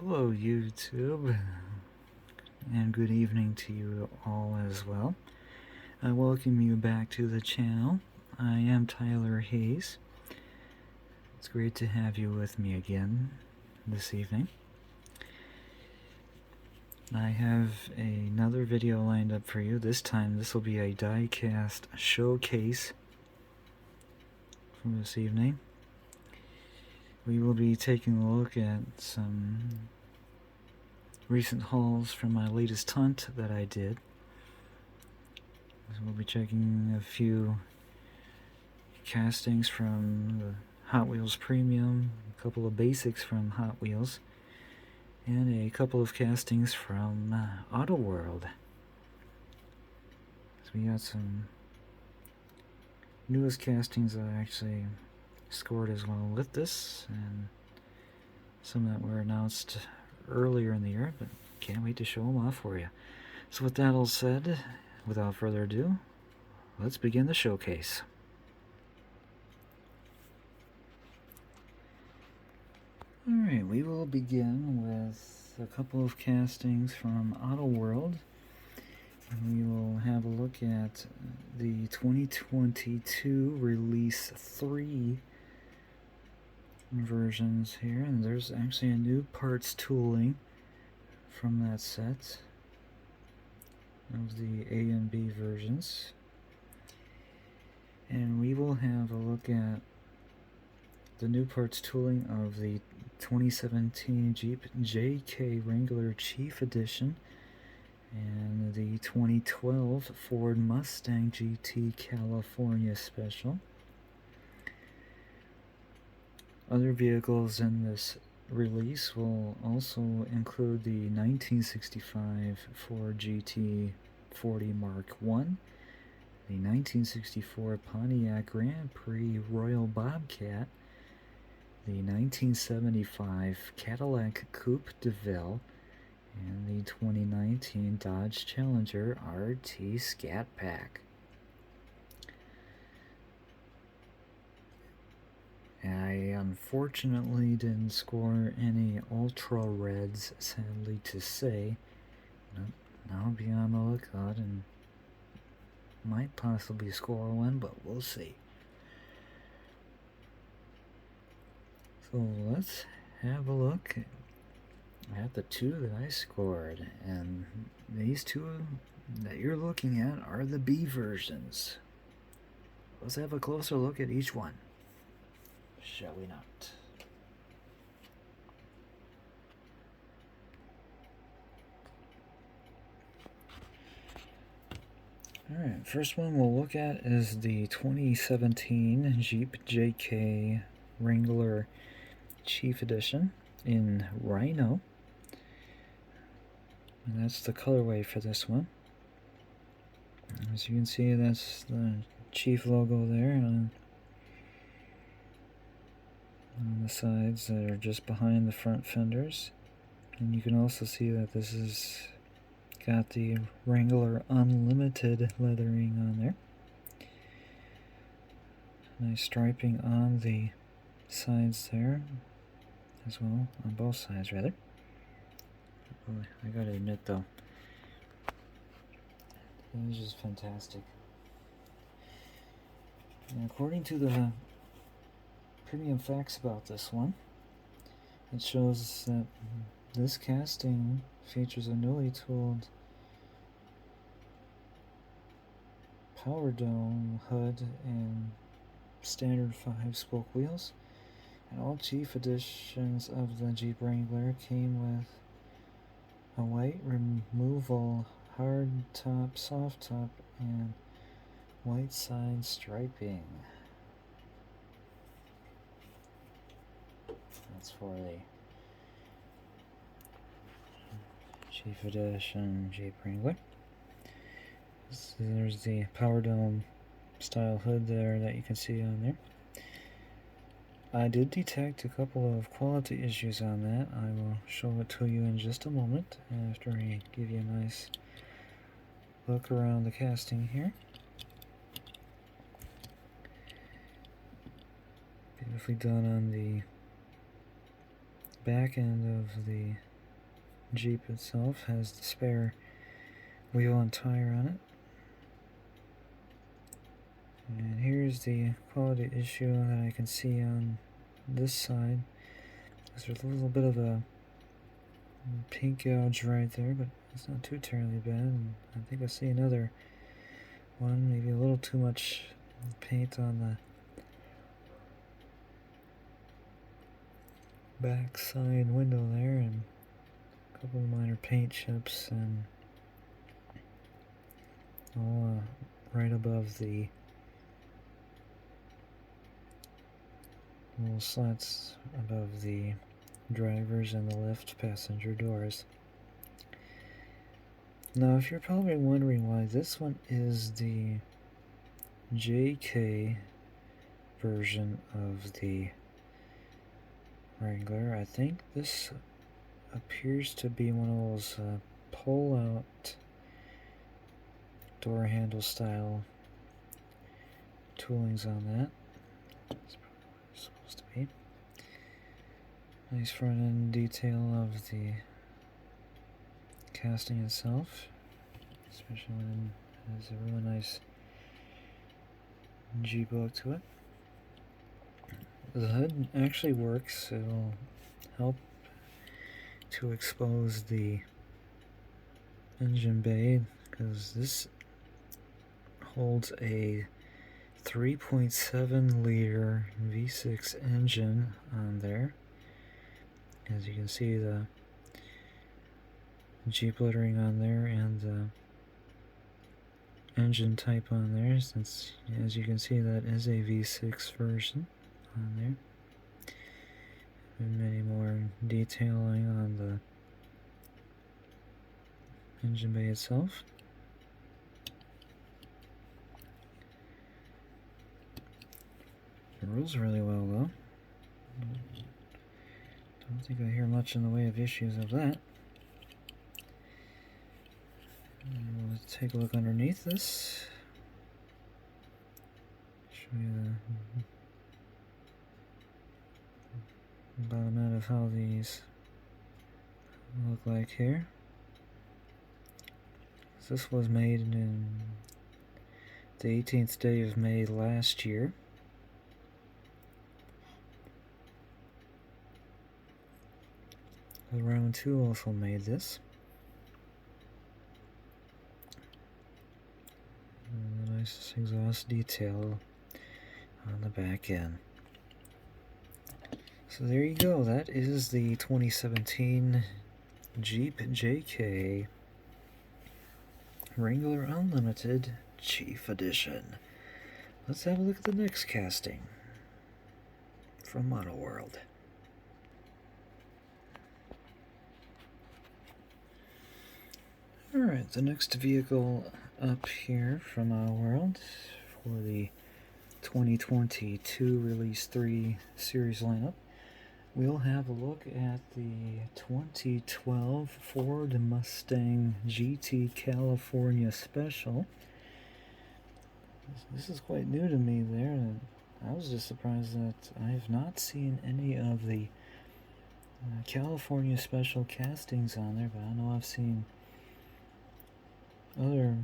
Hello YouTube, and good evening to you all as well. I welcome you back to the channel. I am Tyler Hayes. It's great to have you with me again this evening. I have another video lined up for you. This time this will be a die-cast showcase from this evening. We will be taking a look at some recent hauls from my latest hunt that I did. So we'll be checking a few castings from the Hot Wheels Premium, a couple of basics from Hot Wheels, and a couple of castings from Auto World. So we got some newest castings that I actually scored as well with this, and some that were announced earlier in the year, but can't wait to show them off for you. So with that all said, without further ado, let's begin the showcase. Alright, we will begin with a couple of castings from Auto World. We will have a look at the 2022 Release 3 versions here, and there's actually a new parts tooling from that set of the A and B versions. And we will have a look at the new parts tooling of the 2017 Jeep JK Wrangler Chief Edition and the 2012 Ford Mustang GT California Special. Other vehicles in this release will also include the 1965 Ford GT40 Mark I, the 1964 Pontiac Grand Prix Royal Bobcat, the 1975 Cadillac Coupe de Ville, and the 2019 Dodge Challenger RT Scat Pack. I unfortunately didn't score any Ultra Reds, sadly to say. I'll be on the lookout and might possibly score one, but we'll see. So let's have a look at the two that I scored, and these two that you're looking at are the B versions. Let's have a closer look at each one, shall we not? Alright, first one we'll look at is the 2017 Jeep JK Wrangler Chief Edition in Rhino. And that's the colorway for this one. As you can see, that's the Chief logo there on the sides that are just behind the front fenders. And you can also see that this is got the Wrangler Unlimited lettering on there. Nice striping on the sides there as well, on both sides rather. I gotta admit though, it is just fantastic. And according to the premium facts about this one, it shows that this casting features a newly tooled power dome hood and standard 5-spoke wheels, and all Chief editions of the Jeep Wrangler came with a white removal hard top, soft top, and white side striping. That's for the Chief Edition Jeep Wrangler. So there's the power dome style hood there that you can see on there. I did detect a couple of quality issues on that. I will show it to you in just a moment after I give you a nice look around the casting here. Beautifully done on the back end of the Jeep itself has the spare wheel and tire on it. And here's the quality issue that I can see on this side. There's a little bit of a paint gouge right there, but it's not too terribly bad. And I think I see another one, maybe a little too much paint on the back side window there, and a couple of minor paint chips, and all right above the little slats above the driver's and the left passenger doors. Now, if you're probably wondering why this one is the JK version of the Wrangler, I think this appears to be one of those pull-out door handle style toolings on that. That's probably what it's supposed to be. Nice front end detail of the casting itself, especially when it has a really nice Jeep look to it. The hood actually works. It'll help to expose the engine bay, because this holds a 3.7 liter V6 engine on there. As you can see, the Jeep lettering on there and the engine type on there, since as you can see that is a V6 version on there. And many more detailing on the engine bay itself. It rolls really well though. Don't think I hear much in the way of issues of that. We'll take a look underneath this. Show you the bottom end of how these look like here. This was made in the 18th day of May last year. Round 2 also made this. And a nice exhaust detail on the back end. So there you go, that is the 2017 Jeep JK Wrangler Unlimited Chief Edition. Let's have a look at the next casting from Model World. Alright, the next vehicle up here from our world for the 2022 Release 3 series lineup, we'll have a look at the 2012 Ford Mustang GT California Special. This is quite new to me there, and I was just surprised that I have not seen any of the California Special castings on there, but I know I've seen other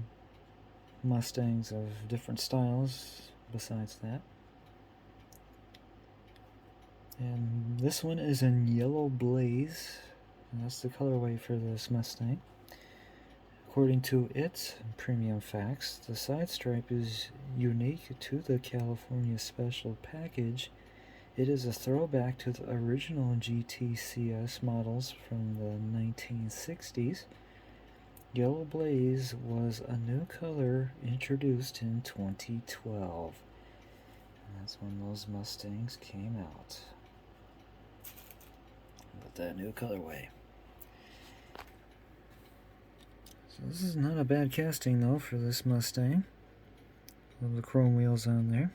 Mustangs of different styles besides that. And this one is in Yellow Blaze, and that's the colorway for this Mustang. According to its premium facts, the side stripe is unique to the California Special package. It is a throwback to the original GTCS models from the 1960s. Yellow Blaze was a new color introduced in 2012. And that's when those Mustangs came out. With that new colorway. So this is not a bad casting though for this Mustang. With the chrome wheels on there.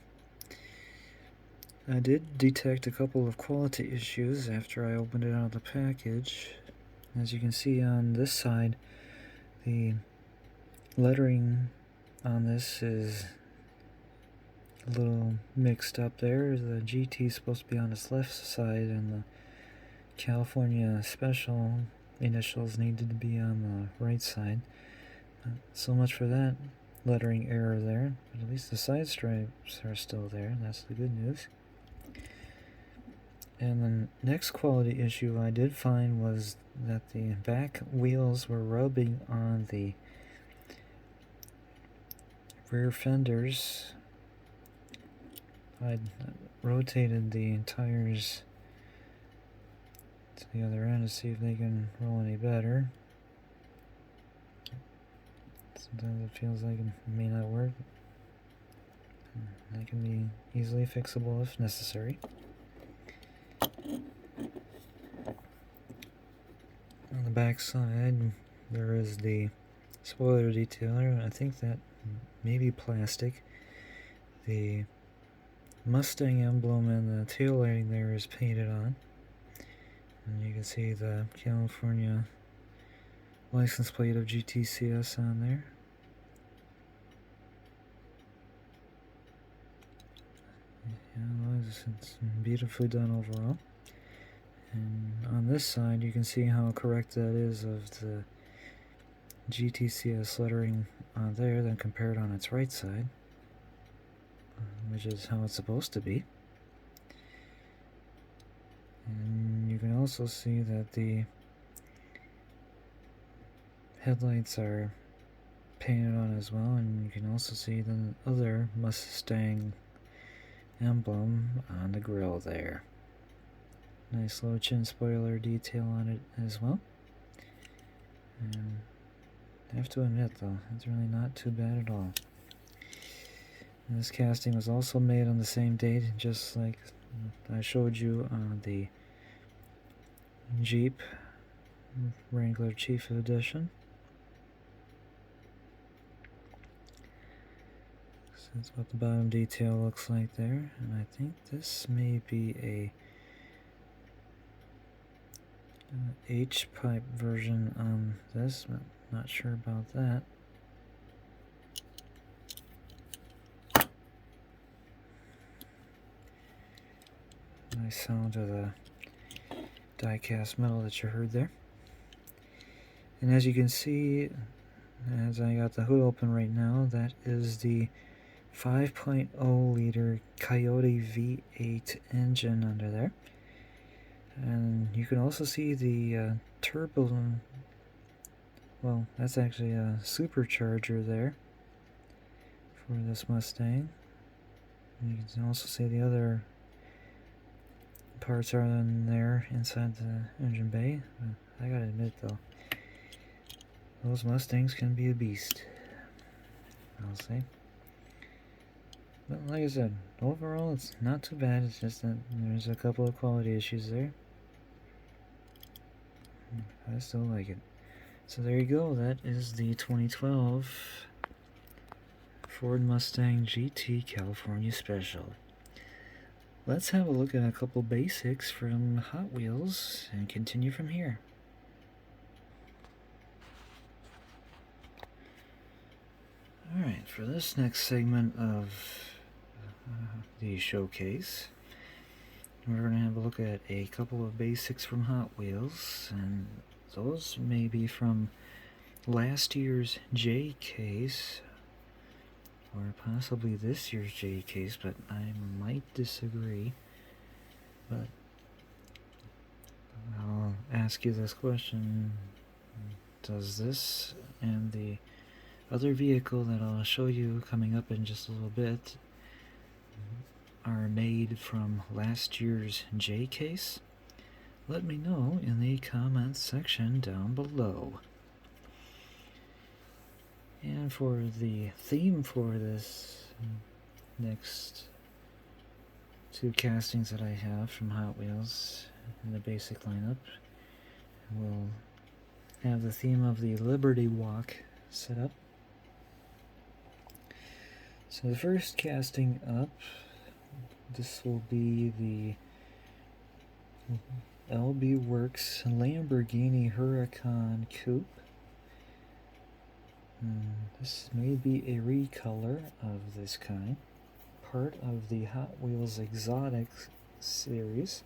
I did detect a couple of quality issues after I opened it out of the package. As you can see on this side, the lettering on this is a little mixed up there. The GT is supposed to be on its left side, and the California Special initials needed to be on the right side. So much for that lettering error there, but at least the side stripes are still there. That's the good news. And the next quality issue I did find was that the back wheels were rubbing on the rear fenders. I'd rotated the tires to the other end to see if they can roll any better. Sometimes it feels like it may not work. That can be easily fixable if necessary. On the back side, there is the spoiler detailer. I think that may be plastic. The Mustang emblem and the tail lighting there is painted on. And you can see the California license plate of GTCS on there. Yeah, it's beautifully done overall. And on this side, you can see how correct that is of the GTCS lettering on there, then compared on its right side, which is how it's supposed to be. And you can also see that the headlights are painted on as well, and you can also see the other Mustang emblem on the grille there. Nice low chin spoiler detail on it as well. And I have to admit though, it's really not too bad at all. And this casting was also made on the same date, just like I showed you on the Jeep Wrangler Chief Edition. So that's what the bottom detail looks like there, and I think this may be a H-pipe version on this, but not sure about that. Nice sound of the die-cast metal that you heard there. And as you can see, as I got the hood open right now, that is the 5.0 liter Coyote V8 engine under there. And you can also see the turbo, well, that's actually a supercharger there for this Mustang. And you can also see the other parts are in there inside the engine bay. I gotta admit though, those Mustangs can be a beast, I'll say. But like I said, overall it's not too bad. It's just that there's a couple of quality issues there. I still like it. So there you go, that is the 2012 Ford Mustang GT California Special. Let's have a look at a couple basics from Hot Wheels and continue from here. Alright, for this next segment of the showcase, we're going to have a look at a couple of basics from Hot Wheels, and those may be from last year's J case, or possibly this year's J case, but I might disagree. But I'll ask you this question: does this and the other vehicle that I'll show you coming up in just a little bit are made from last year's J case? Let me know in the comments section down below. And for the theme for this next two castings that I have from Hot Wheels in the basic lineup, we'll have the theme of the Liberty Walk set up. So the first casting up, this will be the LB Works Lamborghini Huracan Coupe. This may be a recolor of this kind, part of the Hot Wheels Exotic series.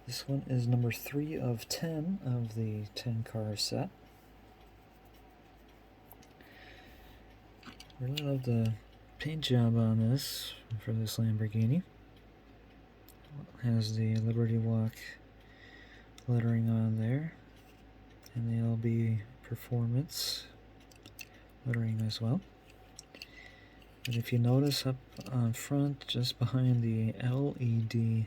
This one is number 3 of 10 of the 10 car set. Really love the paint job on this for this Lamborghini. It has the Liberty Walk lettering on there, and the LB Performance lettering as well. And if you notice up on front, just behind the LED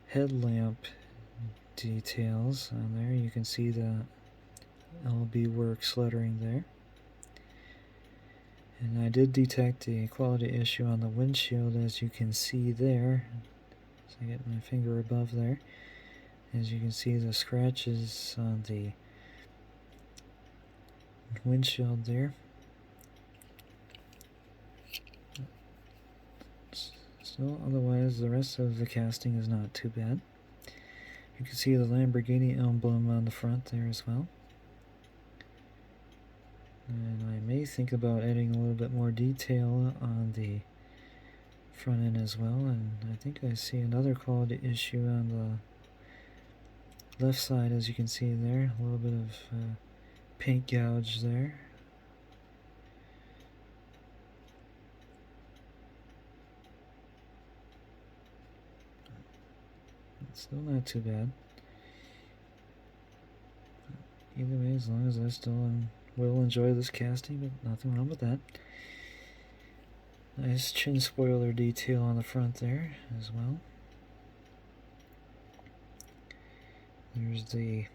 headlamp details on there, you can see the LB Works lettering there. And I did detect a quality issue on the windshield, as you can see there. So I get my finger above there. As you can see, the scratches on the windshield there. So otherwise, the rest of the casting is not too bad. You can see the Lamborghini emblem on the front there as well. And I may think about adding a little bit more detail on the front end as well. And I think I see another quality issue on the left side, as you can see there. A little bit of paint gouge there. Still not too bad. Either way, as long as I still will enjoy this casting, but nothing wrong with that. Nice chin spoiler detail on the front there as well. There's the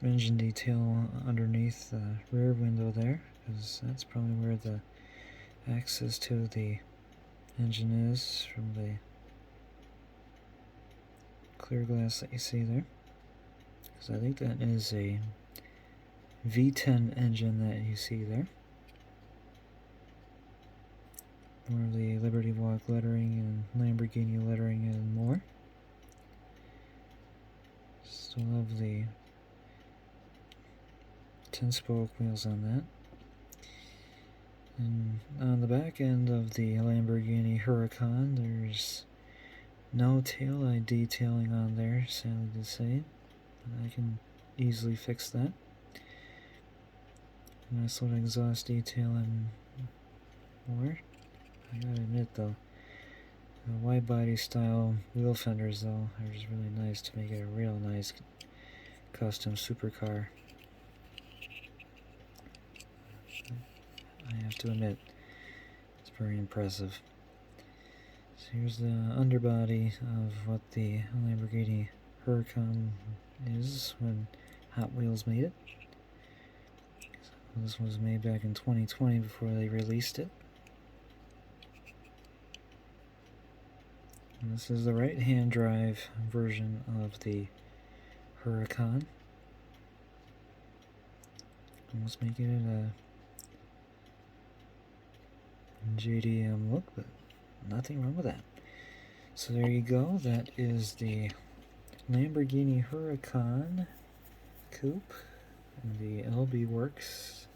engine detail underneath the rear window there, because that's probably where the access to the engine is from the clear glass that you see there. Because I think that is a V10 engine that you see there. More of the Liberty Walk lettering and Lamborghini lettering and more. Still have the 10-spoke wheels on that. And on the back end of the Lamborghini Huracan, there's no taillight detailing on there, sadly to say. But I can easily fix that. Nice little exhaust detail and more. I gotta admit though, the wide body style wheel fenders though are just really nice to make it a real nice custom supercar. I have to admit, it's very impressive. So here's the underbody of what the Lamborghini Huracan is when Hot Wheels made it. This was made back in 2020 before they released it. And this is the right-hand drive version of the Huracan. Almost making it a JDM look, but nothing wrong with that. So there you go. That is the Lamborghini Huracan Coupe and the LB Works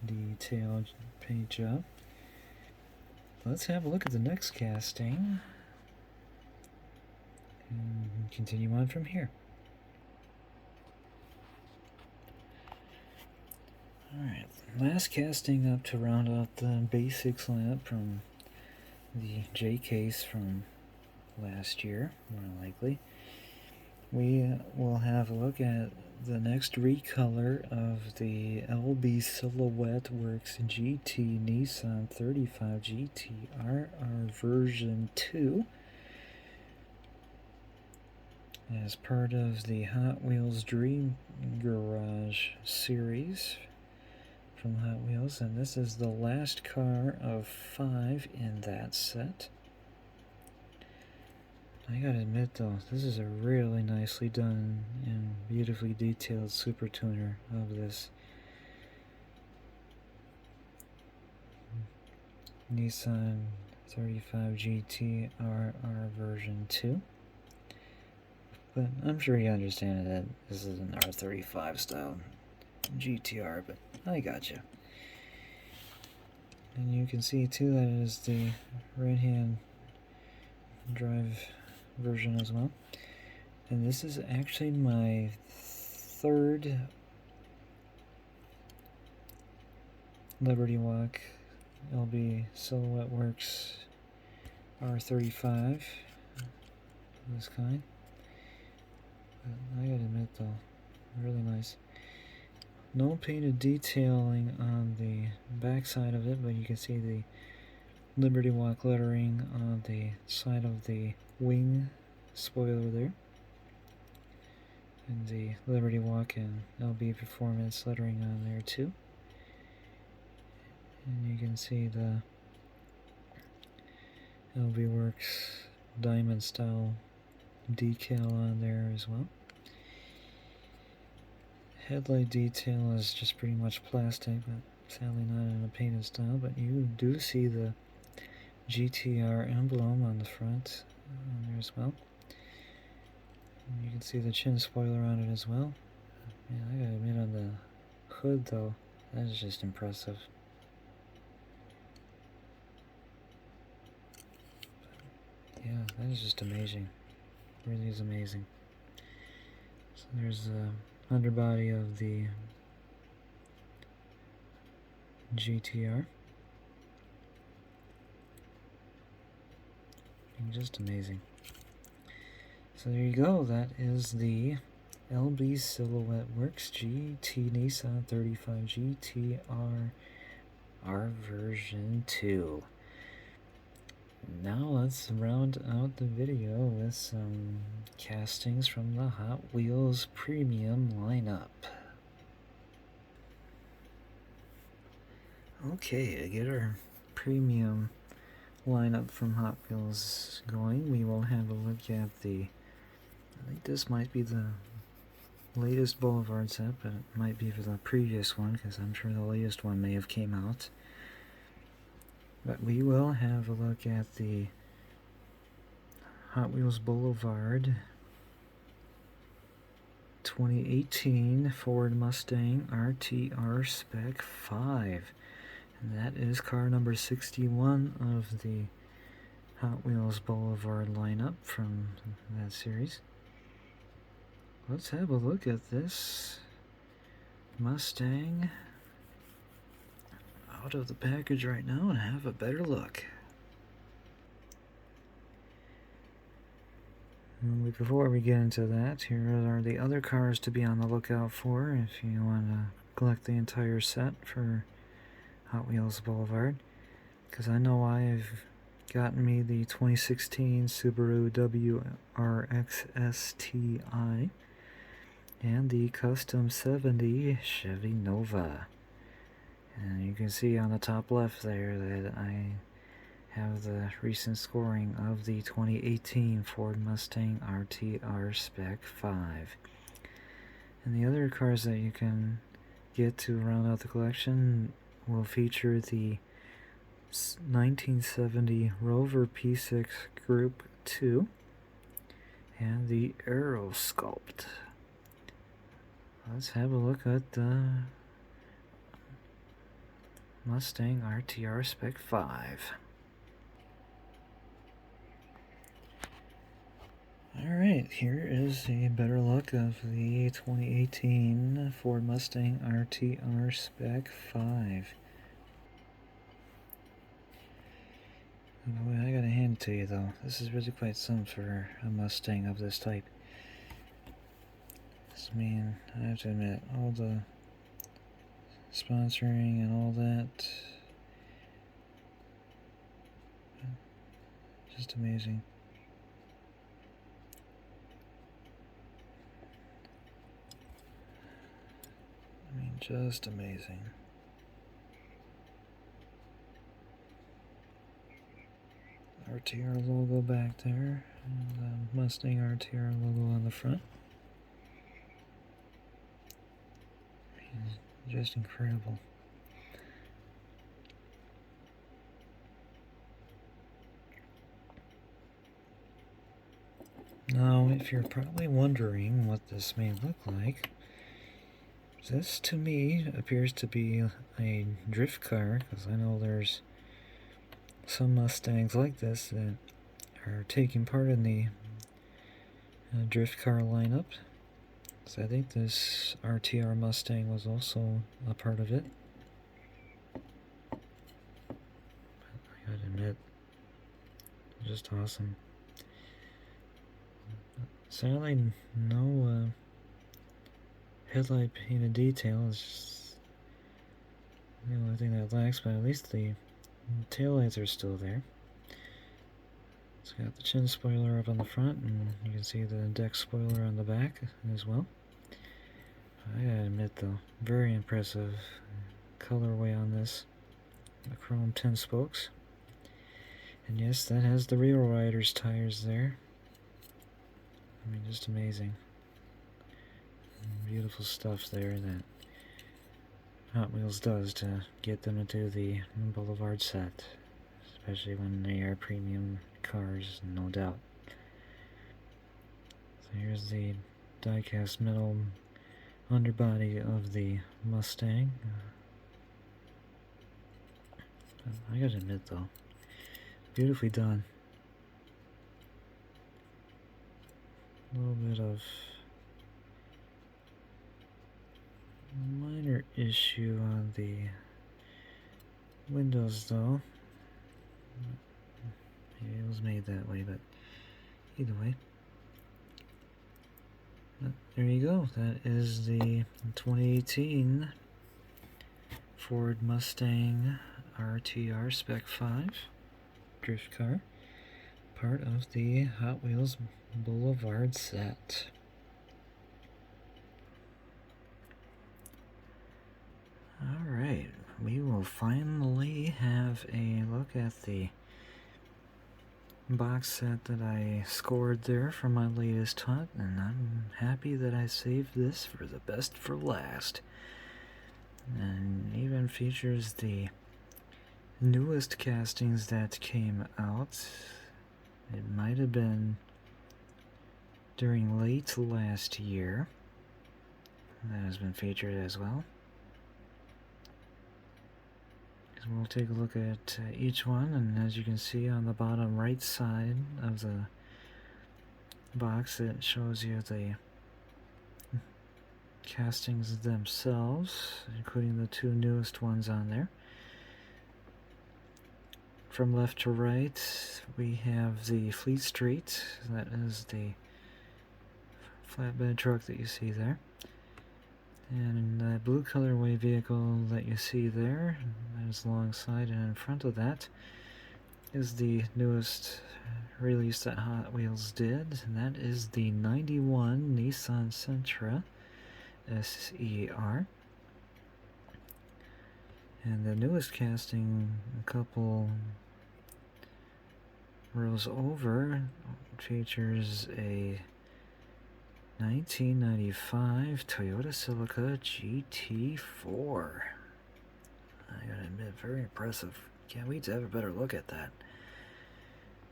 detailed paint job. Let's have a look at the next casting and continue on from here. Alright, last casting up to round out the basics lineup from the J case from last year, more likely. We will have a look at the next recolor of the LB Silhouette Works GT Nissan 35 GT RR version 2 as part of the Hot Wheels Dream Garage series from Hot Wheels, and this is the last car of 5 in that set. I gotta admit though, this is a really nicely done and beautifully detailed super tuner of this Nissan 35 GT RR version 2. But I'm sure you understand that this is an R35 style GTR, but I gotcha. And you can see too that it is the right hand drive version as well. And this is actually my third Liberty Walk LB Silhouette Works R35 of this kind. But I gotta admit though, really nice. No painted detailing on the back side of it, but you can see the Liberty Walk lettering on the side of the wing spoiler there. And the Liberty Walk and LB Performance lettering on there too. And you can see the LB Works diamond style decal on there as well. Headlight detail is just pretty much plastic, but sadly not in a painted style, but you do see the GTR emblem on the front on there as well. And you can see the chin spoiler on it as well. Man, I gotta admit, on the hood though, that is just impressive. Yeah, that is just amazing. It really is amazing. So there's the underbody of the GTR. And just amazing. So there you go. That is the LB Silhouette Works GT Nissan 35 GTR R version 2. Now let's round out the video with some castings from the Hot Wheels Premium lineup. Okay, to get our premium lineup from Hot Wheels going, we will have a look at the, I think this might be the latest Boulevard set, but it might be for the previous one, because I'm sure the latest one may have came out. But we will have a look at the Hot Wheels Boulevard 2018 Ford Mustang RTR Spec 5. And that is car number 61 of the Hot Wheels Boulevard lineup from that series. Let's have a look at this Mustang out of the package right now and have a better look. And before we get into that, here are the other cars to be on the lookout for if you want to collect the entire set for Hot Wheels Boulevard. Because I know I've gotten me the 2016 Subaru WRX STI and the Custom 70 Chevy Nova. And you can see on the top left there that I have the recent scoring of the 2018 Ford Mustang RTR Spec 5. And the other cars that you can get to round out the collection will feature the 1970 Rover P6 Group 2 and the Aero Sculpt. Let's have a look at the Mustang RTR Spec 5. Alright, here is a better look of the 2018 Ford Mustang RTR Spec 5. Boy, I gotta hand it to you though, this is really quite something for a Mustang of this type. I mean, I have to admit, all the sponsoring and all that, just amazing. I mean, just amazing. RTR logo back there, and the Mustang RTR logo on the front. I mean, just incredible. Now, if you're probably wondering what this may look like, this to me appears to be a drift car, because I know there's some Mustangs like this that are taking part in the drift car lineup. So I think this RTR Mustang was also a part of it. I gotta admit, just awesome. Sadly, no headlight painted detail. It's just the only thing that lacks, but at least the taillights are still there. It's got the chin spoiler up on the front, and you can see the deck spoiler on the back as well. I gotta admit though, very impressive colorway on this. The chrome 10 spokes. And yes, that has the real rider's tires there. I mean, just amazing. Beautiful stuff there that Hot Wheels does to get them into the Boulevard set. Especially when they are premium cars, no doubt. So here's the die-cast metal underbody of the Mustang. I gotta admit though, beautifully done. A little bit of minor issue on the windows though. Maybe it was made that way, but either way. There you go. That is the 2018 Ford Mustang RTR Spec 5 drift car, part of the Hot Wheels Boulevard set. Alright, we will finally have a look at the box set that I scored there for my latest hunt, and I'm happy that I saved this for the best for last. And even features the newest castings that came out. It might have been during late last year. That has been featured as well. We'll take a look at each one, and as you can see on the bottom right side of the box, it shows you the castings themselves, including the two newest ones on there. From left to right, we have the Fleet Street. That is the flatbed truck that you see there. And the blue colorway vehicle that you see there, that is alongside and in front of that, is the newest release that Hot Wheels did, and that is the 91 Nissan Sentra SER. And the newest casting, a couple rows over, features a 1995 Toyota Celica GT4. I gotta admit, very impressive. Can't wait to have a better look at that.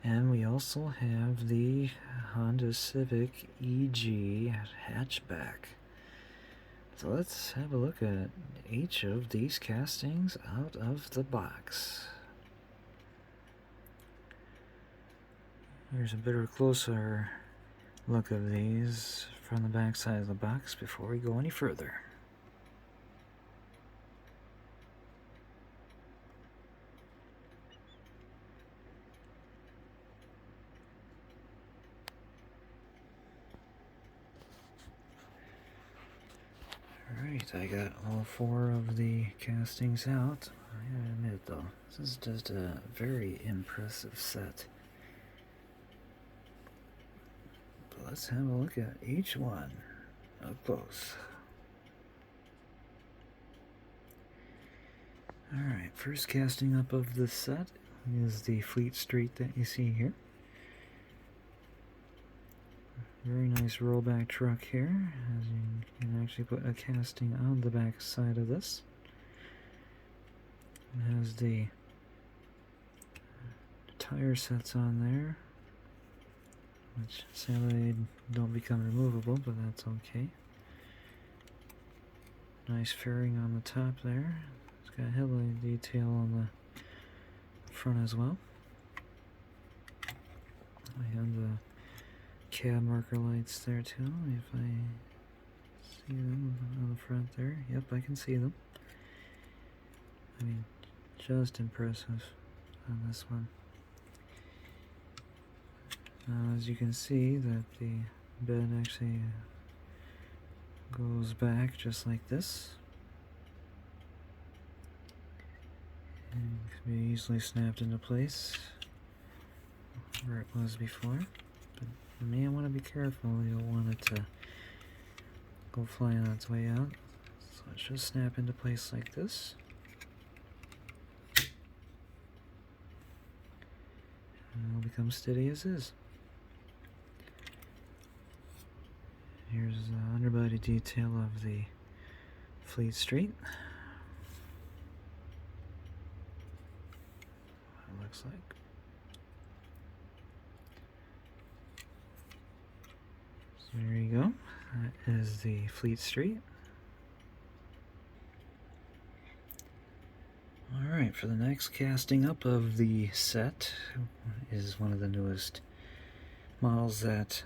And we also have the Honda Civic EG hatchback. So let's have a look at each of these castings out of the box. Here's a better, closer look of these from the back side of the box before we go any further. Alright, I got all four of the castings out. I gotta admit though, this is just a very impressive set. But let's have a look at each one up close. Alright, first casting up of this set is the Fleet Street that you see here. Very nice rollback truck here, as you can actually put a casting on the back side of this. It has the tire sets on there, which sadly don't become removable, but that's okay. Nice fairing on the top there. It's got headlight detail on the front as well. We have the cab marker lights there too, if I see them on the front there. Yep, I can see them. I mean, just impressive on this one. Now, as you can see, that the bed actually goes back just like this. And can be easily snapped into place where it was before. But for me, I want to be careful. You don't want it to go flying on its way out. So it should snap into place like this. And it'll become steady as is. Here's the underbody detail of the Fleet Street. What it looks like. So there you go. That is the Fleet Street. Alright, for the next casting up of the set is one of the newest models that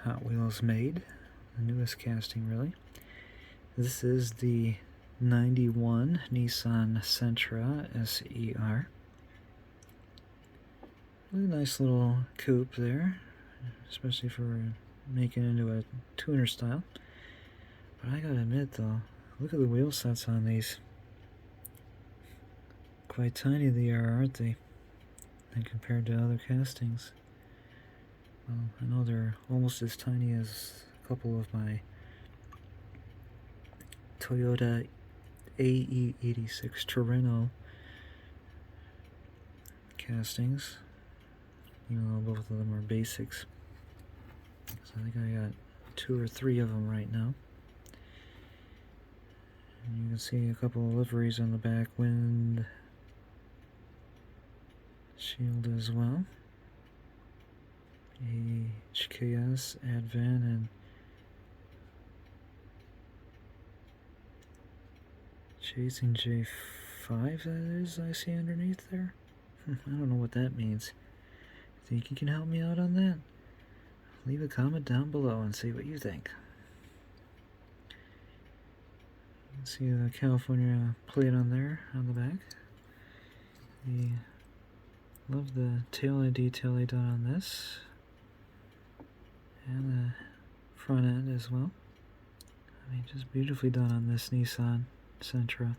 Hot Wheels made. The newest casting, really. This is the 91 Nissan Sentra SER. Really nice little coupe there, especially for making it into a tuner style. But I gotta admit though, look at the wheel sets on these. Quite tiny they are, aren't they? And compared to other castings. Well, I know they're almost as tiny as a couple of my Toyota AE86 Torino castings. You know, both of them are basics. So I think I got 2 or 3 of them right now. And you can see a couple of liveries on the back wind shield as well. HKS, Advan, and Chasing J5, that is, I see underneath there. I don't know what that means. Think you can help me out on that? Leave a comment down below and see what you think. You can see the California plate on there, on the back. Love the tail end detail they done on this. And the front end as well. I mean, just beautifully done on this Nissan Sentra.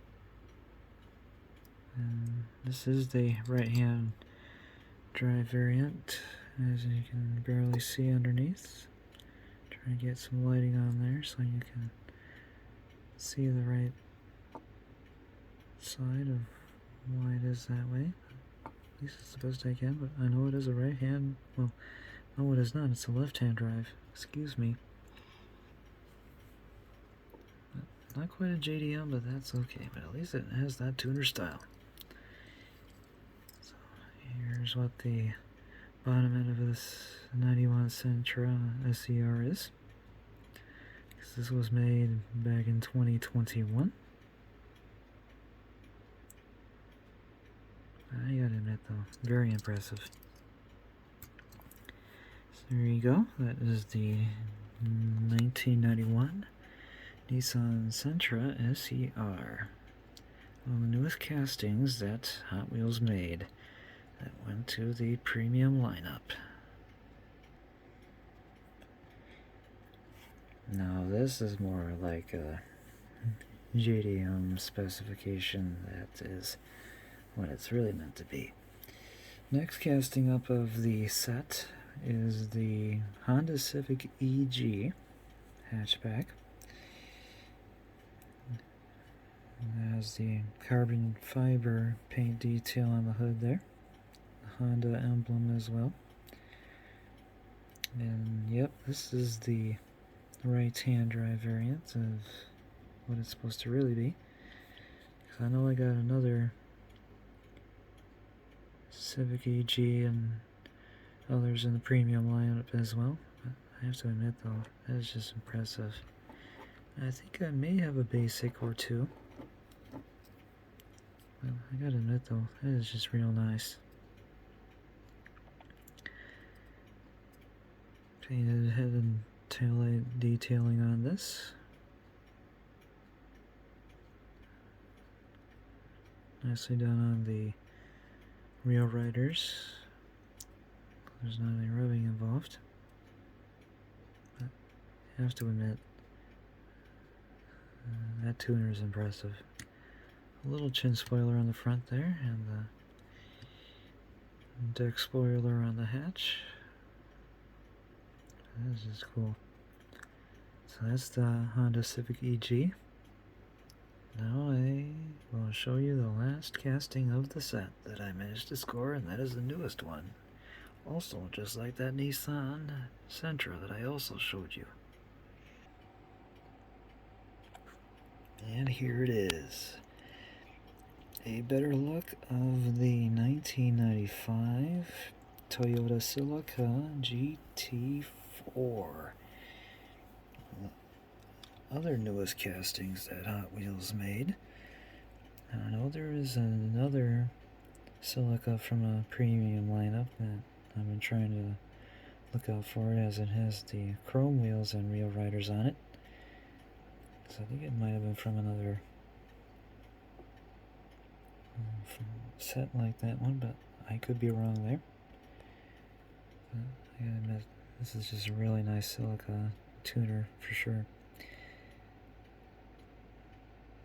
And this is the right-hand drive variant, as you can barely see underneath. Try to get some lighting on there so you can see the right side of why it is that way. At least it's the best I can, but I know it is a right-hand, well, no it is not, it's a left-hand drive, excuse me. Not quite a JDM, but that's okay, but at least it has that tuner style. So here's what the bottom end of this 91 Sentra SER is. This was made back in 2021. I gotta admit though, very impressive. So there you go, that is the 1991 Nissan Sentra SER. One of the newest castings that Hot Wheels made that went to the premium lineup. Now this is more like a JDM specification that is what it's really meant to be. Next casting up of the set is the Honda Civic EG hatchback. It has the carbon fiber paint detail on the hood there. The Honda emblem as well. And yep, this is the right-hand drive variant of what it's supposed to really be. Because I know I got another Civic EG and others in the premium lineup as well. But I have to admit though, that is just impressive. I think I may have a basic or two. Well, I gotta admit though, that is just real nice. Painted head and tail light detailing on this. Nicely done on the Real Riders. There's not any rubbing involved. But I have to admit, that tuner is impressive. A little chin spoiler on the front there, and the deck spoiler on the hatch. This is cool. So that's the Honda Civic EG. Now I will show you the last casting of the set that I managed to score, and that is the newest one. Also, just like that Nissan Sentra that I also showed you. And here it is. A better look of the 1995 Toyota Celica GT4. Other newest castings that Hot Wheels made. I know there is another Celica from a premium lineup that I've been trying to look out for it, as it has the chrome wheels and Real Riders on it. So I think it might have been from another set like that one, but I could be wrong there. But I gotta admit, this is just a really nice Celica tuner for sure.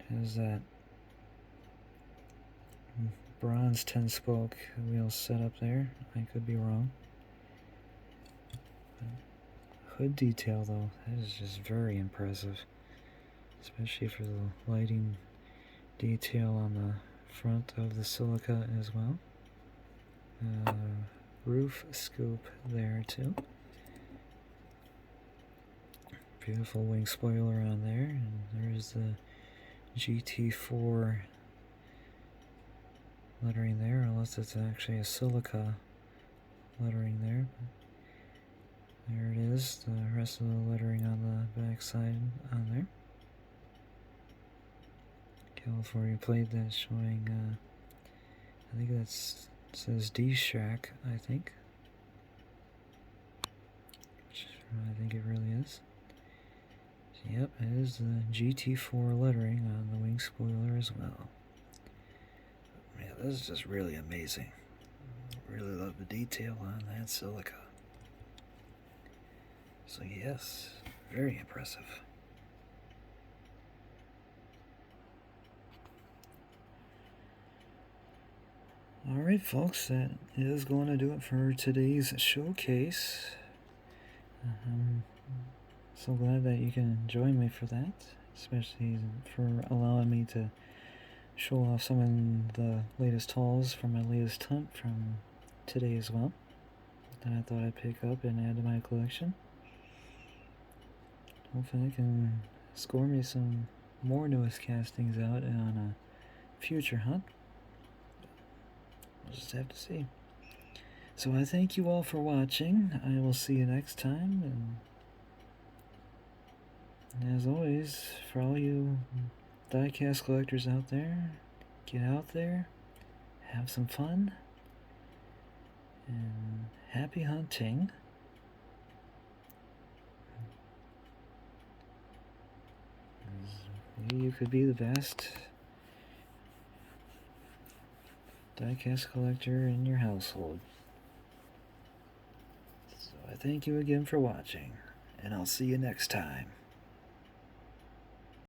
Has that bronze 10-spoke wheel set up there. I could be wrong. Hood detail though, that is just very impressive, especially for the lighting detail on the front of the Celica as well. Roof scoop there too. Beautiful wing spoiler on there, and there's the GT4 lettering there, unless it's actually a Celica lettering there. There it is, the rest of the lettering on the back side on there. California plate that's showing, I think that says D-Shack, I think. I think it really is. Yep, it is the GT4 lettering on the wing spoiler as well. Yeah, this is just really amazing. Really love the detail on that Celica. So yes, very impressive. Alright folks, that is going to do it for today's showcase. I'm so glad that you can join me for that, especially for allowing me to show off some of the latest hauls from my latest hunt from today as well, that I thought I'd pick up and add to my collection. Hopefully I can score me some more newest castings out on a future hunt. We'll just have to see. So I thank you all for watching. I will see you next time, and as always, for all you diecast collectors out there, get out there, have some fun, and happy hunting. Maybe you could be the best diecast collector in your household. So I thank you again for watching, and I'll see you next time.